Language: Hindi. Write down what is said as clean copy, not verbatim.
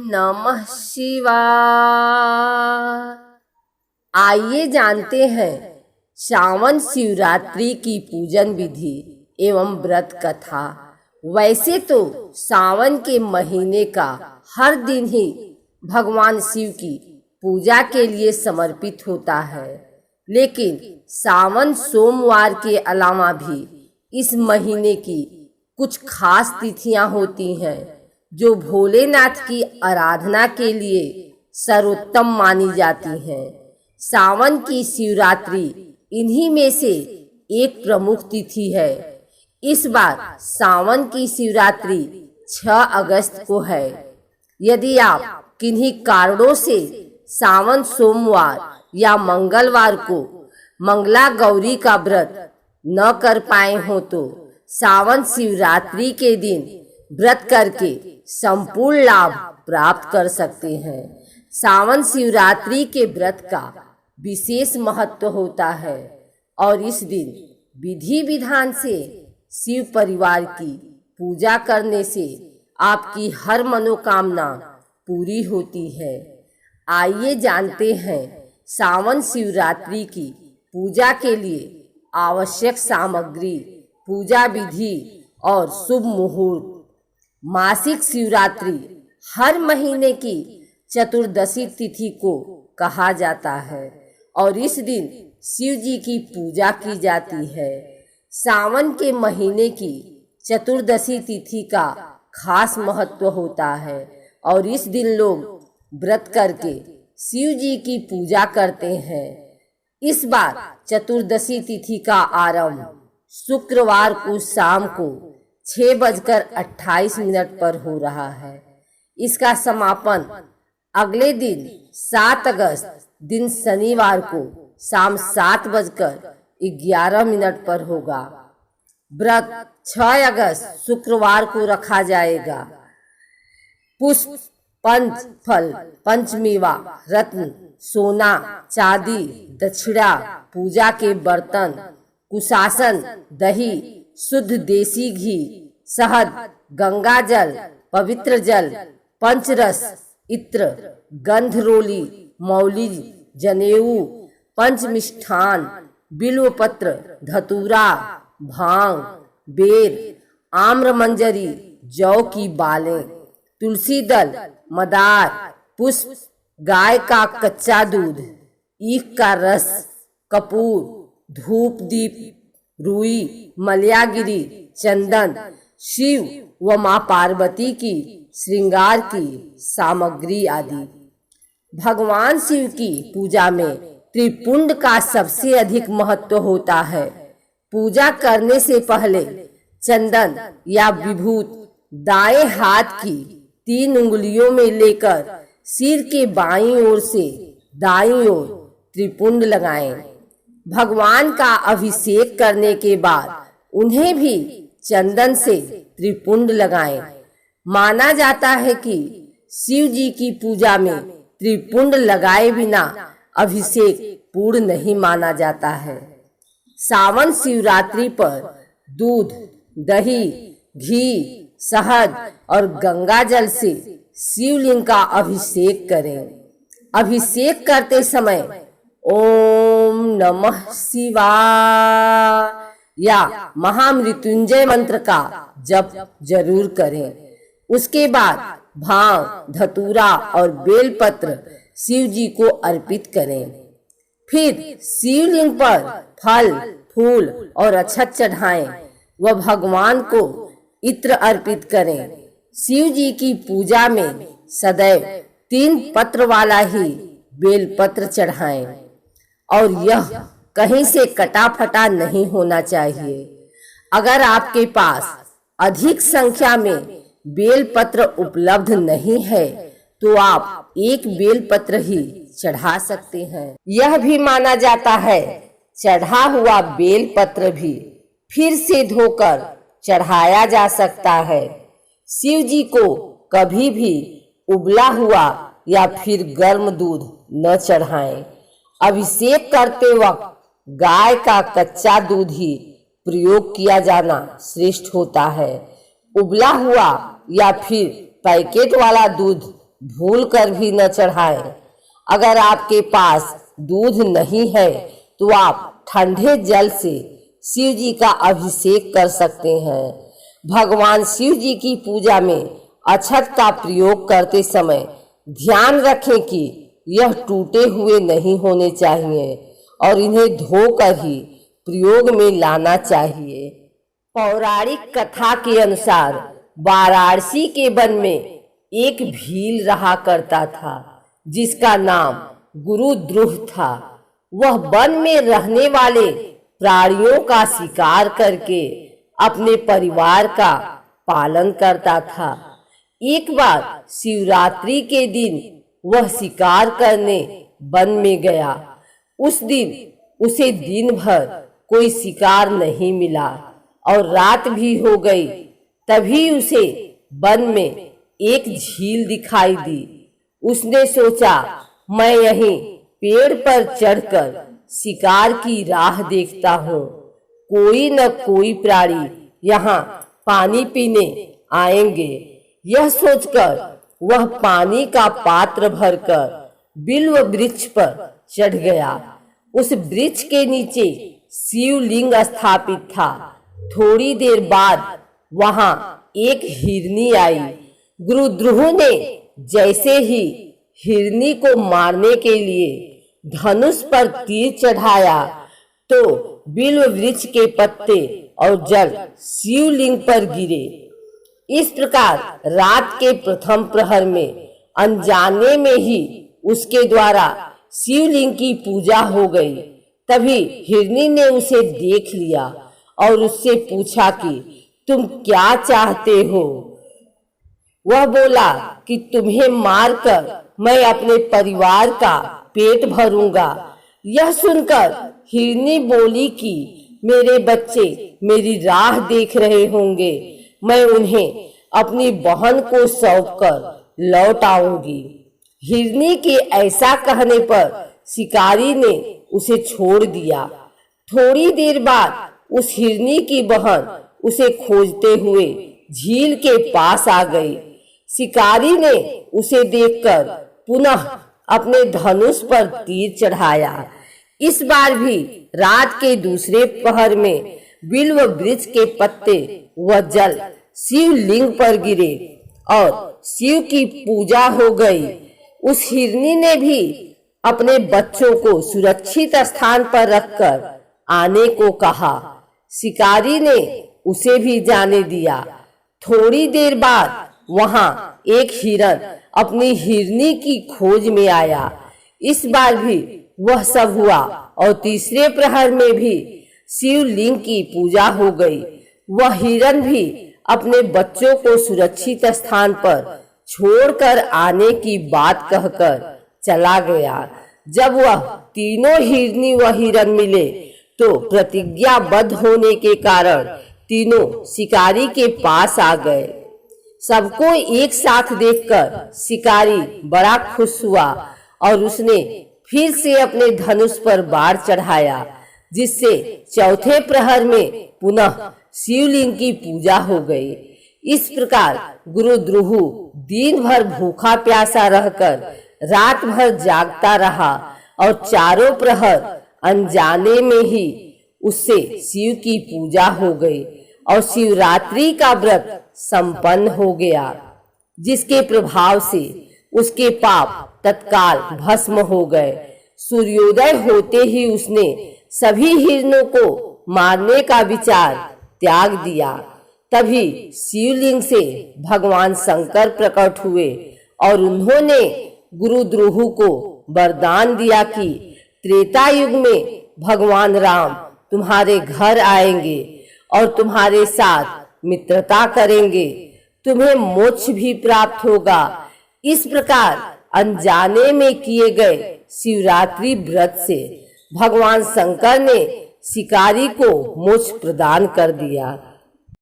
नमः शिवाय। आइए जानते हैं श्रावण शिवरात्रि की पूजन विधि एवं व्रत कथा। वैसे तो सावन के महीने का हर दिन ही भगवान शिव की पूजा के लिए समर्पित होता है, लेकिन सावन सोमवार के अलावा भी इस महीने की कुछ खास तिथियां होती हैं जो भोलेनाथ की आराधना के लिए सर्वोत्तम मानी जाती हैं। सावन की शिवरात्रि इन्हीं में से एक प्रमुख तिथि है। इस बार सावन की शिवरात्रि 6 अगस्त को है। यदि आप किन्हीं कारणों से सावन सोमवार या मंगलवार को मंगला गौरी का व्रत न कर पाए हो तो सावन शिवरात्रि के दिन व्रत करके संपूर्ण लाभ प्राप्त कर सकते हैं। सावन शिवरात्रि के व्रत का विशेष महत्व होता है और इस दिन विधि विधान से शिव परिवार की पूजा करने से आपकी हर मनोकामना पूरी होती है। आइए जानते हैं सावन शिवरात्रि की पूजा के लिए आवश्यक सामग्री, पूजा विधि और शुभ मुहूर्त। मासिक शिवरात्रि हर महीने की चतुर्दशी तिथि को कहा जाता है और इस दिन शिव जी की पूजा की जाती है। सावन के महीने की चतुर्दशी तिथि का खास महत्व होता है और इस दिन लोग व्रत करके शिव जी की पूजा करते हैं। इस बार चतुर्दशी तिथि का आरंभ शुक्रवार को शाम को 6:28 पर हो रहा है। इसका समापन अगले दिन 7 अगस्त दिन शनिवार को शाम 7:11 पर होगा। व्रत 6 अगस्त शुक्रवार को रखा जाएगा। पुष्प, पंच फल, पंचमेवा, रत्न, सोना, चांदी, दक्षिणा, पूजा के बर्तन, कुशासन, दही, शुद्ध देसी घी, शहद, गंगा जल, पवित्र जल, पंचरस, इत्र, गंधरोली, मौली, जनेऊ, पंचमिष्ठान, बिल्वपत्र, धतूरा, भांग, बेर, आम्रमंजरी, जौ की बालें, तुलसी दल, मदार, पुष्प, गाय का कच्चा दूध, ईख का रस, कपूर, धूप दीप, रुई, मलयागिरी, चंदन, शिव व मां पार्वती की श्रृंगार की सामग्री आदि। भगवान शिव की पूजा में त्रिपुंड का सबसे अधिक महत्व होता है। पूजा करने से पहले चंदन या विभूत दाएं हाथ की 3 उंगलियों में लेकर सिर के बाईं ओर से दाईं ओर त्रिपुंड लगाएं। भगवान का अभिषेक करने के बाद उन्हें भी चंदन से त्रिपुंड लगाएं। माना जाता है कि शिव जी की पूजा में त्रिपुंड लगाए बिना अभिषेक पूर्ण नहीं माना जाता है। सावन शिवरात्रि पर दूध, दही, घी, शहद और गंगा जल से शिवलिंग का अभिषेक करें। अभिषेक करते समय ओम नमः शिवाय या महामृत्युंजय मंत्र का जप जरूर करें। उसके बाद भांग, धतूरा और बेलपत्र शिव जी को अर्पित करें। फिर शिवलिंग पर फल, फूल और अक्षत चढ़ाएं व भगवान को इत्र अर्पित करें। शिव जी की पूजा में सदैव 3 पत्र वाला ही बेलपत्र चढ़ाएं और यह कहीं से कटा फटा नहीं होना चाहिए। अगर आपके पास अधिक संख्या में बेलपत्र उपलब्ध नहीं है तो आप एक बेलपत्र ही चढ़ा सकते हैं। यह भी माना जाता है चढ़ा हुआ बेलपत्र भी फिर से धोकर चढ़ाया जा सकता है। शिव जी को कभी भी उबला हुआ या फिर गर्म दूध न चढ़ाएं। अभिषेक करते वक्त गाय का कच्चा दूध ही प्रयोग किया जाना श्रेष्ठ होता है। उबला हुआ या फिर पैकेट वाला दूध भूल कर भी न चढ़ाएं। अगर आपके पास दूध नहीं है तो आप ठंडे जल से शिव जी का अभिषेक कर सकते हैं। भगवान शिव जी की पूजा में अक्षत का प्रयोग करते समय ध्यान रखें कि यह टूटे हुए नहीं होने चाहिए और इन्हें धोकर ही प्रयोग में लाना चाहिए। पौराणिक कथा के अनुसार वाराणसी के वन में एक भील रहा करता था जिसका नाम गुरुद्रुह था। वह वन में रहने वाले प्राणियों का शिकार करके अपने परिवार का पालन करता था। एक बार शिवरात्रि के दिन वह शिकार करने वन में गया। उस दिन उसे दिन भर कोई शिकार नहीं मिला और रात भी हो गई। तभी उसे वन में एक झील दिखाई दी। उसने सोचा, मैं यहीं पेड़ पर चढ़कर शिकार की राह देखता हूँ, कोई न कोई प्राणी यहाँ पानी पीने आएंगे। यह सोचकर वह पानी का पात्र भरकर बिल्व वृक्ष पर चढ़ गया। उस वृक्ष के नीचे शिवलिंग स्थापित था। थोड़ी देर बाद वहां एक हिरनी आई। गुरुद्रुह ने जैसे ही हिरनी को मारने के लिए धनुष पर तीर चढ़ाया तो बिल्व वृक्ष के पत्ते और जल शिवलिंग पर गिरे। इस प्रकार रात के प्रथम प्रहर में अनजाने में ही उसके द्वारा शिवलिंग की पूजा हो गई। तभी हिरनी ने उसे देख लिया और उससे पूछा कि तुम क्या चाहते हो। वह बोला कि तुम्हें मारकर मैं अपने परिवार का पेट भरूंगा। यह सुनकर हिरनी बोली कि मेरे बच्चे मेरी राह देख रहे होंगे, मैं उन्हें अपनी बहन को सौंपकर लौट आऊंगी। हिरनी के ऐसा कहने पर शिकारी ने उसे छोड़ दिया। थोड़ी देर बाद उस हिरनी की बहन उसे खोजते हुए झील के पास आ गई। शिकारी ने उसे देखकर पुनः अपने धनुष पर तीर चढ़ाया। इस बार भी रात के दूसरे पहर में बिल्व वृक्ष के पत्ते व जल शिवलिंग पर गिरे और शिव की पूजा हो गई। उस हिरनी ने भी अपने बच्चों को सुरक्षित स्थान पर रखकर आने को कहा। शिकारी ने उसे भी जाने दिया। थोड़ी देर बाद वहां एक हिरन अपनी हिरनी की खोज में आया। इस बार भी वह सब हुआ और तीसरे प्रहर में भी शिवलिंग की पूजा हो गई। वह हिरन भी अपने बच्चों को सुरक्षित स्थान पर छोड़कर आने की बात कहकर चला गया। जब वह तीनों हिरनी व हिरन मिले तो प्रतिज्ञाबद्ध होने के कारण तीनों शिकारी के पास आ गए। सबको एक साथ देखकर शिकारी बड़ा खुश हुआ और उसने फिर से अपने धनुष पर बाण चढ़ाया, जिससे चौथे प्रहर में पुनः शिवलिंग की पूजा हो गई। इस प्रकार गुरुद्रुह दिन भर भूखा प्यासा रहकर रात भर जागता रहा और चारों प्रहर अनजाने में ही उससे शिव की पूजा हो गई और शिवरात्रि का व्रत संपन्न हो गया, जिसके प्रभाव से उसके पाप तत्काल भस्म हो गए। सूर्योदय होते ही उसने सभी हिरणों को मारने का विचार त्याग दिया। तभी शिवलिंग से भगवान शंकर प्रकट हुए और उन्होंने गुरुद्रुह को वरदान दिया कि त्रेता युग में भगवान राम तुम्हारे घर आएंगे और तुम्हारे साथ मित्रता करेंगे, तुम्हें मोक्ष भी प्राप्त होगा। इस प्रकार अनजाने में किए गए शिवरात्रि व्रत से भगवान शंकर ने शिकारी को मोक्ष प्रदान कर दिया।